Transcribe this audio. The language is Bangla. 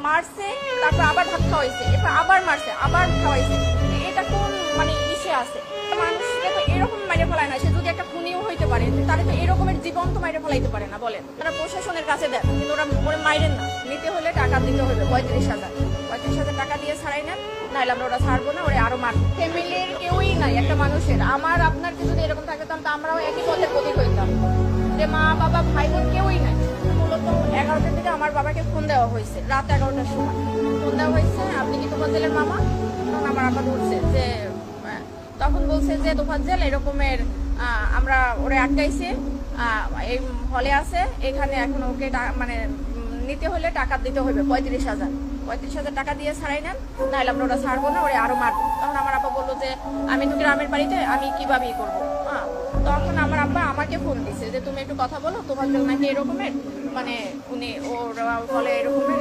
মারছে, তারপর আবার ভাত খাওয়াইছে, এরপর আবার মারছে, আবার খাওয়াইছে। এটা কোন মানে ইসে আছে? মানুষকে তো এরকম মাইরে ফেলায় না, সে যদি একটা খুনিও হইতে পারে তাহলে তো এরকমের জীবন তো মাইরে ফেলাইতে পারে না। বলেন, তারা প্রশাসনের কাছে দেন, কিন্তু ওরা মাইরেন না। নিতে হলে টাকা দিতে হবে 35,000। 35,000 টাকা দিয়ে ছাড়াই নেন, নাহলে আমরা ওরা ছাড়বো না, ওরা আরো মারবো। ফ্যামিলির কেউই নাই একটা মানুষের। আমার আপনার কি যদি এরকম থাকতাম তো আমরাও একই পথের প্রতীক হইতাম, যে মা বাবা ভাই বোন কেউই নাই। মূলত 11টার দিকে আমার বাবাকে ফোন দেওয়া হয়েছে, রাত 11টার সময় ফোন দেওয়া হয়েছে, আপনি কি তোফাজ্জেলের মামা? তখন আমার আব্বা ধরছে যে, তখন বলছে যে তোফাজ্জেল এরকমের আমরা ওরে আটকাইছে, এই হলে আছে, এখানে এখন ওকে মানে নিতে হলে টাকা দিতে হবে 35,000। 35,000 টাকা দিয়ে ছাড়াই নেন, নাহলে আমরা ওরা ছাড়বো না, ওরা আরো মারবো। তখন আমার আব্বা বললো যে আমি তো গ্রামের বাড়িতে, আমি কিভাবে করবো। তখন আমার আব্বা আমাকে ফোন দিছে যে তুমি একটু কথা বলো, তোমার নাকি এরকমের মানে উনি ওর ফলে এরকমের